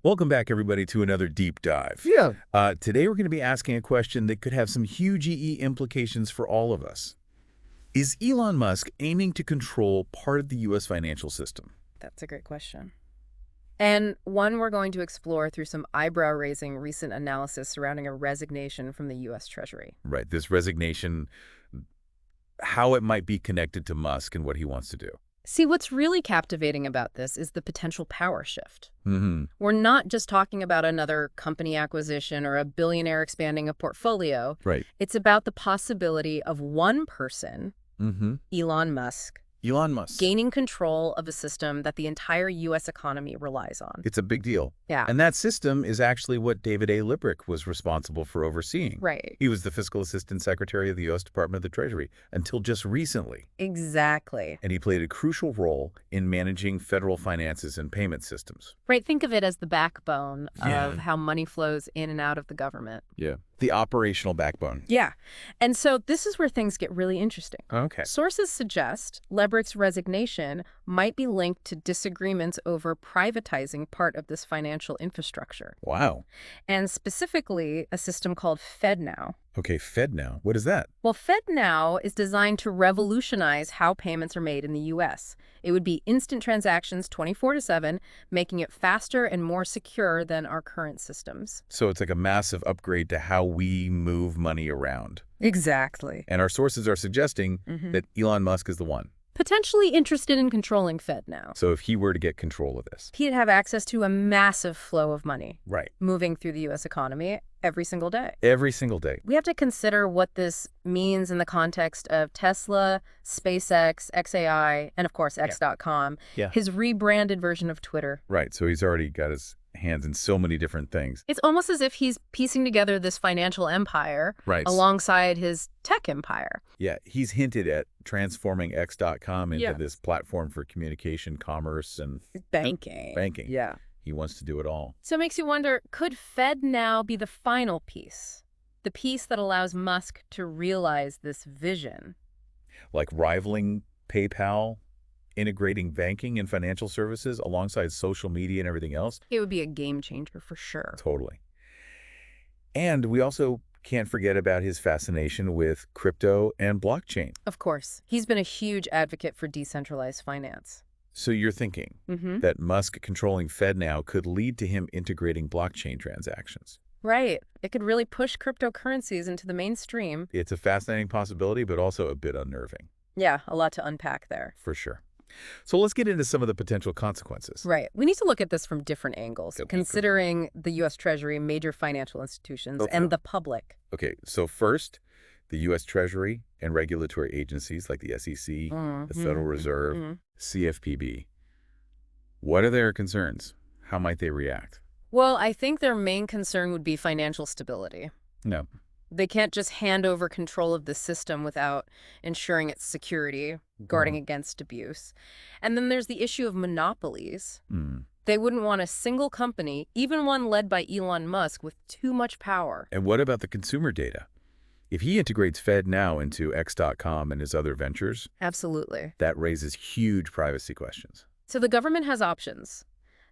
Welcome back, everybody, to another deep dive. Yeah. Today, we're going to be asking a question that could have some huge EE implications for all of us. Is Elon Musk aiming to control part of the U.S. financial system? That's a great question. And one we're going to explore through some eyebrow-raising recent analysis surrounding a resignation from the U.S. Treasury. Right, this resignation, how it might be connected to Musk and what he wants to do. See, what's really captivating about this is the potential power shift. Mm-hmm. We're not just talking about another company acquisition or a billionaire expanding a portfolio. Right. It's about the possibility of one person, Elon Musk, gaining control of a system that the entire U.S. economy relies on. It's a big deal. Yeah. And that system is actually what David A. Lebryk was responsible for overseeing. Right. He was the fiscal assistant secretary of the U.S. Department of the Treasury until just recently. Exactly. And he played a crucial role in managing federal finances and payment systems. Right. Think of it as the backbone Yeah. of how money flows in and out of the government. Yeah. The operational backbone. Yeah. And so this is where things get really interesting. Okay. Sources suggest Lebryk's resignation might be linked to disagreements over privatizing part of this financial infrastructure, Wow. and specifically a system called FedNow. Okay, FedNow. What is that? Well, FedNow is designed to revolutionize how payments are made in the U.S. It would be instant transactions 24/7, making it faster and more secure than our current systems. So it's like a massive upgrade to how we move money around. Exactly. And our sources are suggesting that Elon Musk is the one. Potentially interested in controlling FedNow. So if he were to get control of this. He'd have access to a massive flow of money Right. moving through the U.S. economy every single day. Every single day. We have to consider what this means in the context of Tesla, SpaceX, XAI, and of course, X.com, Yeah. his rebranded version of Twitter. Right. So he's already got his hands in so many different things. It's almost as if he's piecing together this financial empire Right. alongside his tech empire. Yeah. He's hinted at transforming X.com into Yeah. this platform for communication, commerce, and Banking. banking. Yeah. He wants to do it all. So it makes you wonder, could FedNow be the final piece? The piece that allows Musk to realize this vision? Like rivaling PayPal, integrating banking and financial services alongside social media and everything else? It would be a game changer for sure. Totally. And we also can't forget about his fascination with crypto and blockchain. Of course. He's been a huge advocate for decentralized finance. So you're thinking that Musk controlling FedNow could lead to him integrating blockchain transactions. Right. It could really push cryptocurrencies into the mainstream. It's a fascinating possibility, but also a bit unnerving. Yeah, a lot to unpack there. For sure. So let's get into some of the potential consequences. Right. We need to look at this from different angles, Okay, considering the U.S. Treasury, major financial institutions, Okay. and the public. Okay, so first, the U.S. Treasury and regulatory agencies like the SEC, the Federal Reserve, CFPB. What are their concerns? How might they react? Well, I think their main concern would be financial stability. No. They can't just hand over control of the system without ensuring its security, guarding against abuse. And then there's the issue of monopolies. They wouldn't want a single company, even one led by Elon Musk, with too much power. And what about the consumer data? If he integrates FedNow into X.com and his other ventures, Absolutely. that raises huge privacy questions. So the government has options.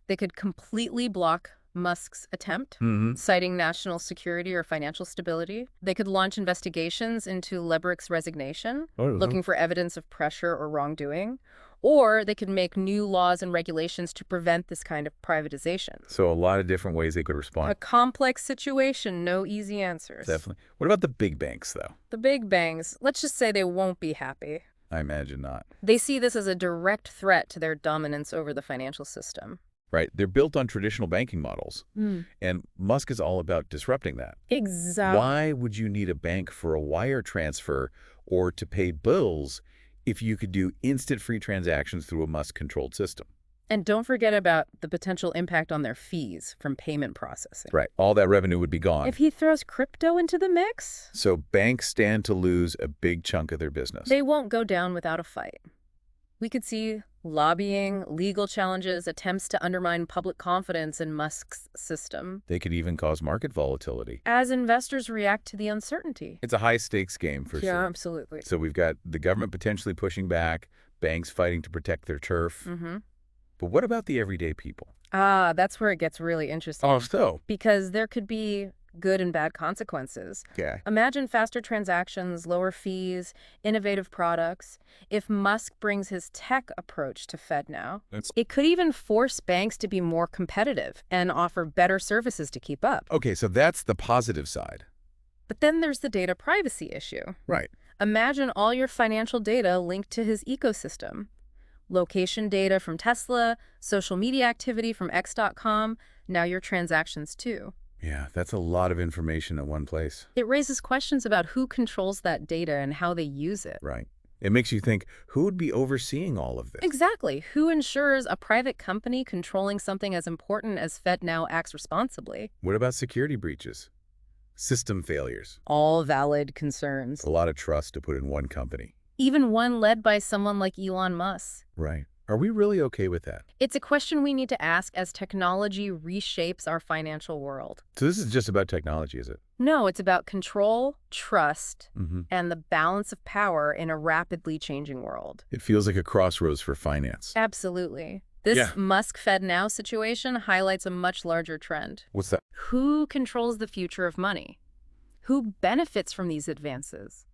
They could completely block Musk's attempt, citing national security or financial stability. They could launch investigations into Lebryk's resignation, looking for evidence of pressure or wrongdoing. Or they could make new laws and regulations to prevent this kind of privatization. So a lot of different ways they could respond. A complex situation, no easy answers. Definitely. What about the big banks, though? The big banks, let's just say they won't be happy. I imagine not. They see this as a direct threat to their dominance over the financial system. Right. They're built on traditional banking models. And Musk is all about disrupting that. Exactly. Why would you need a bank for a wire transfer or to pay bills if you could do instant free transactions through a Musk-controlled system? And don't forget about the potential impact on their fees from payment processing. Right. All that revenue would be gone. If he throws crypto into the mix, So banks stand to lose a big chunk of their business. they won't go down without a fight. We could see lobbying, legal challenges, attempts to undermine public confidence in Musk's system They could even cause market volatility. as investors react to the uncertainty. It's a high-stakes game for Yeah, sure. absolutely. So we've got the government potentially pushing back, banks fighting to protect their turf. But what about the everyday people? Ah, that's where it gets really interesting. Oh, so? Because there could be good and bad consequences. Yeah. Imagine faster transactions, lower fees, innovative products. If Musk brings his tech approach to FedNow, it could even force banks to be more competitive and offer better services to keep up. Okay, so that's the positive side. But then there's the data privacy issue. Right. Imagine all your financial data linked to his ecosystem. Location data from Tesla, social media activity from X.com, now your transactions too. Yeah, that's a lot of information at one place. It raises questions about who controls that data and how they use it. Right. It makes you think, who would be overseeing all of this? Exactly. Who ensures a private company controlling something as important as FedNow acts responsibly? What about security breaches? System failures? All valid concerns. A lot of trust to put in one company. Even one led by someone like Elon Musk. Right. Are we really okay with that? It's a question we need to ask as technology reshapes our financial world. So this is just about technology, is it? No, it's about control, trust, Mm-hmm. and the balance of power in a rapidly changing world. It feels like a crossroads for finance. Absolutely. This Yeah. Musk FedNow situation highlights a much larger trend. What's that? Who controls the future of money? Who benefits from these advances?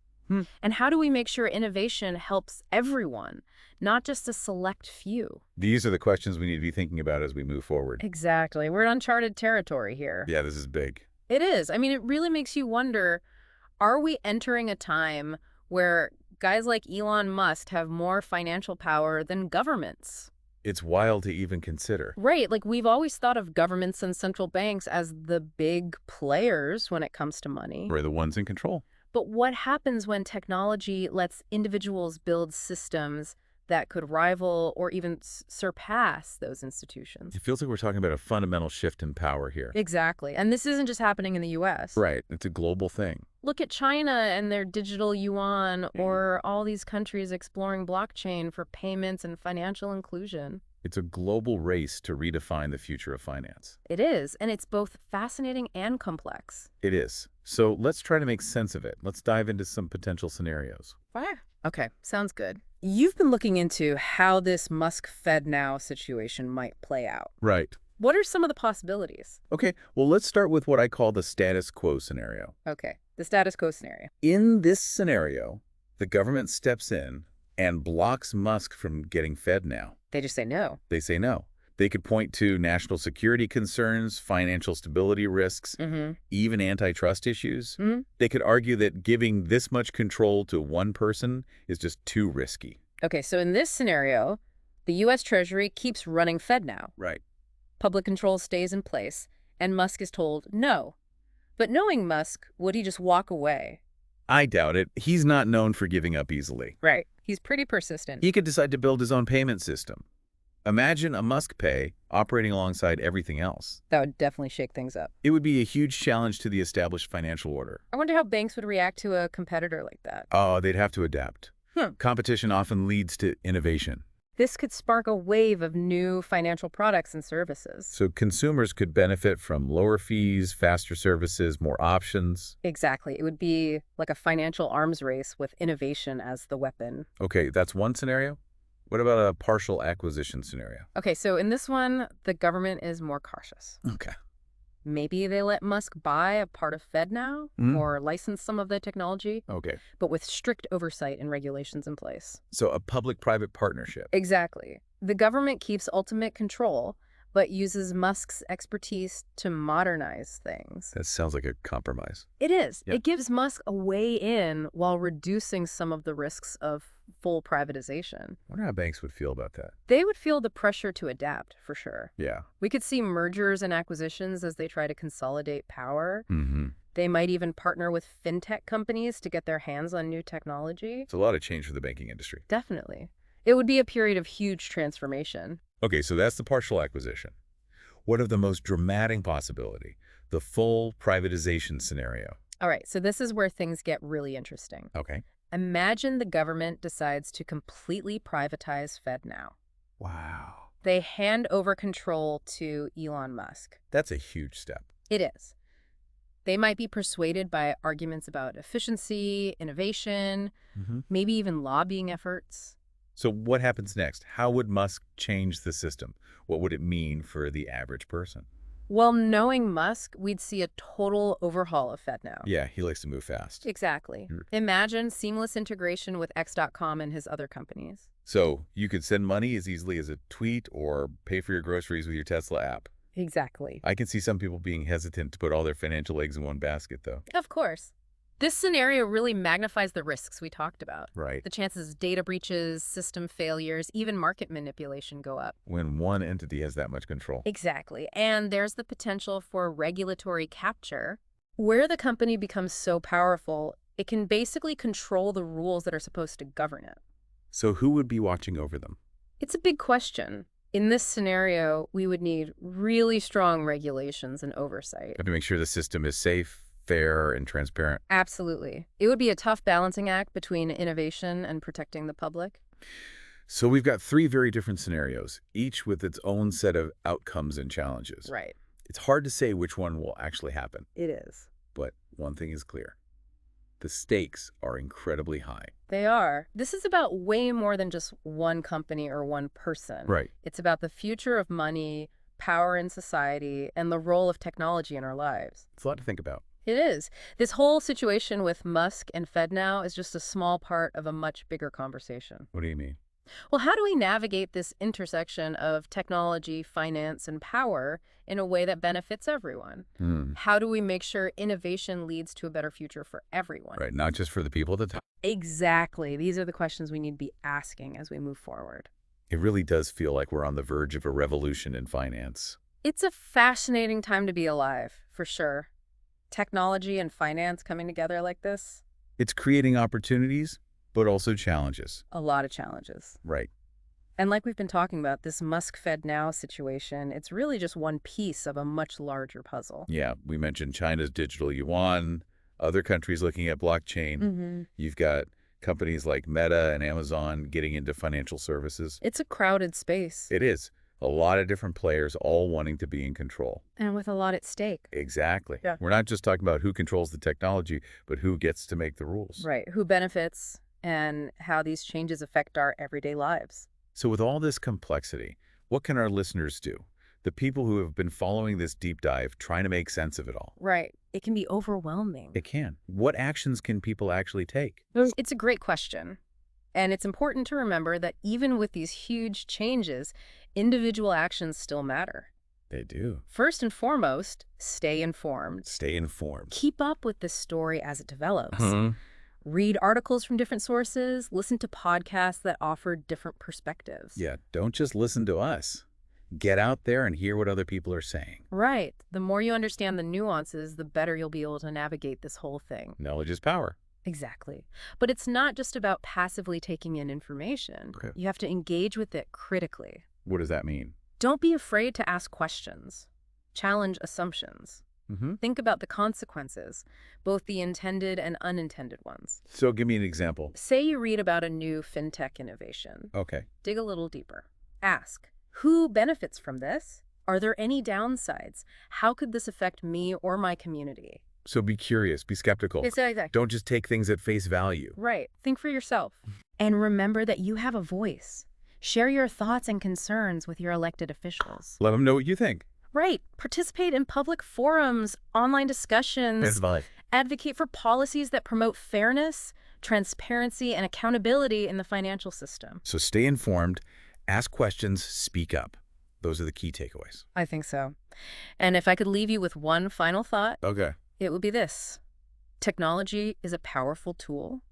And how do we make sure innovation helps everyone, not just a select few? These are the questions we need to be thinking about as we move forward. Exactly. We're in uncharted territory here. Yeah, this is big. It is. I mean, it really makes you wonder, are we entering a time where guys like Elon Musk have more financial power than governments? It's wild to even consider. Right. Like, we've always thought of governments and central banks as the big players when it comes to money. We're the ones in control. But what happens when technology lets individuals build systems that could rival or even surpass those institutions? It feels like we're talking about a fundamental shift in power here. Exactly. And this isn't just happening in the U.S. Right. It's a global thing. Look at China and their digital yuan, or all these countries exploring blockchain for payments and financial inclusion. It's a global race to redefine the future of finance. It is, and it's both fascinating and complex. It is. So let's try to make sense of it. Let's dive into some potential scenarios. Okay, sounds good. You've been looking into how this Musk FedNow situation might play out. Right. What are some of the possibilities? Okay, well, let's start with what I call the status quo scenario. Okay, the status quo scenario. In this scenario, the government steps in and blocks Musk from getting FedNow. They just say no. They say no. They could point to national security concerns, financial stability risks, even antitrust issues. They could argue that giving this much control to one person is just too risky. Okay, so in this scenario, the U.S. Treasury keeps running FedNow. Right. Public control stays in place, and Musk is told no. But knowing Musk, would he just walk away? I doubt it. He's not known for giving up easily. Right. He's pretty persistent. He could decide to build his own payment system. Imagine a Musk Pay operating alongside everything else. That would definitely shake things up. It would be a huge challenge to the established financial order. I wonder how banks would react to a competitor like that. Oh, they'd have to adapt. Competition often leads to innovation. This could spark a wave of new financial products and services. So consumers could benefit from lower fees, faster services, more options. Exactly. It would be like a financial arms race with innovation as the weapon. Okay, that's one scenario. What about a partial acquisition scenario? Okay, so in this one, the government is more cautious. Okay. Maybe they let Musk buy a part of FedNow or license some of the technology, Okay. but with strict oversight and regulations in place. So a public-private partnership. Exactly. The government keeps ultimate control, but uses Musk's expertise to modernize things. That sounds like a compromise. It is. Yeah. It gives Musk a way in while reducing some of the risks of full privatization. I wonder how banks would feel about that. They would feel the pressure to adapt, for sure. Yeah. We could see mergers and acquisitions as they try to consolidate power. Mm-hmm. They might even partner with fintech companies to get their hands on new technology. It's a lot of change for the banking industry. Definitely. It would be a period of huge transformation. Okay, so that's the partial acquisition. What of the most dramatic possibility? The full privatization scenario. All right, so this is where things get really interesting. Okay. Imagine the government decides to completely privatize FedNow. Wow. They hand over control to Elon Musk. That's a huge step. It is. They might be persuaded by arguments about efficiency, innovation, maybe even lobbying efforts. So what happens next? How would Musk change the system? What would it mean for the average person? Well, knowing Musk, we'd see a total overhaul of FedNow. Yeah, he likes to move fast. Exactly. Imagine seamless integration with X.com and his other companies. So you could send money as easily as a tweet or pay for your groceries with your Tesla app. Exactly. I can see some people being hesitant to put all their financial eggs in one basket, though. Of course. This scenario really magnifies the risks we talked about. Right. The chances of data breaches, system failures, even market manipulation go up. When one entity has that much control. Exactly. And there's the potential for regulatory capture, where the company becomes so powerful, it can basically control the rules that are supposed to govern it. So who would be watching over them? It's a big question. In this scenario, we would need really strong regulations and oversight. Have to make sure the system is safe, fair, and transparent. Absolutely. It would be a tough balancing act between innovation and protecting the public. So we've got three very different scenarios, each with its own set of outcomes and challenges. Right. It's hard to say which one will actually happen. It is. But one thing is clear. The stakes are incredibly high. They are. This is about way more than just one company or one person. Right. It's about the future of money, power in society, and the role of technology in our lives. It's a lot to think about. It is. This whole situation with Musk and FedNow is just a small part of a much bigger conversation. What do you mean? Well, how do we navigate this intersection of technology, finance, and power in a way that benefits everyone? How do we make sure innovation leads to a better future for everyone? Right, not just for the people at the top. Exactly. These are the questions we need to be asking as we move forward. It really does feel like we're on the verge of a revolution in finance. It's a fascinating time to be alive, for sure. Technology and finance coming together like this. It's creating opportunities, but also challenges. A lot of challenges. Right. And like we've been talking about, this Musk FedNow situation, it's really just one piece of a much larger puzzle. Yeah, we mentioned China's digital yuan, other countries looking at blockchain. You've got companies like Meta and Amazon getting into financial services. It's a crowded space. It is. A lot of different players all wanting to be in control. And with a lot at stake. Exactly. Yeah. We're not just talking about who controls the technology, but who gets to make the rules. Right. Who benefits and how these changes affect our everyday lives. So with all this complexity, what can our listeners do? The people who have been following this deep dive, trying to make sense of it all. Right. It can be overwhelming. It can. What actions can people actually take? It's a great question. And it's important to remember that even with these huge changes, individual actions still matter. They do. First and foremost, stay informed. Stay informed. Keep up with the story as it develops. Read articles from different sources, listen to podcasts that offer different perspectives. Yeah, don't just listen to us. Get out there and hear what other people are saying. Right. The more you understand the nuances, the better you'll be able to navigate this whole thing. Knowledge is power. Exactly. But it's not just about passively taking in information. Okay. You have to engage with it critically. What does that mean? Don't be afraid to ask questions. Challenge assumptions. Think about the consequences, both the intended and unintended ones. So give me an example. Say you read about a new fintech innovation. Okay. Dig a little deeper. Ask, who benefits from this? Are there any downsides? How could this affect me or my community? So be curious, be skeptical. Exactly. Don't just take things at face value. Right. Think for yourself. And remember that you have a voice. Share your thoughts and concerns with your elected officials. Let them know what you think. Right. Participate in public forums, online discussions. Advocate for policies that promote fairness, transparency, and accountability in the financial system. So stay informed, ask questions, speak up. Those are the key takeaways. I think so. And if I could leave you with one final thought, Okay. it would be this. Technology is a powerful tool,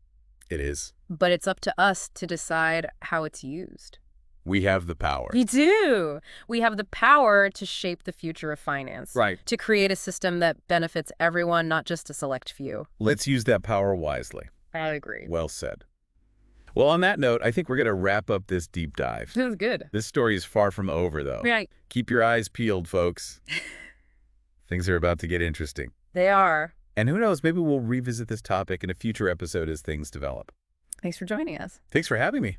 It is. but it's up to us to decide how it's used. We have the power. We do. We have the power to shape the future of finance. Right. To create a system that benefits everyone, not just a select few. Let's use that power wisely. I agree. Well said. Well, on that note, I think we're going to wrap up this deep dive. This is good. This story is far from over, though. Right. Keep your eyes peeled, folks. Things are about to get interesting. They are. And who knows, maybe we'll revisit this topic in a future episode as things develop. Thanks for joining us. Thanks for having me.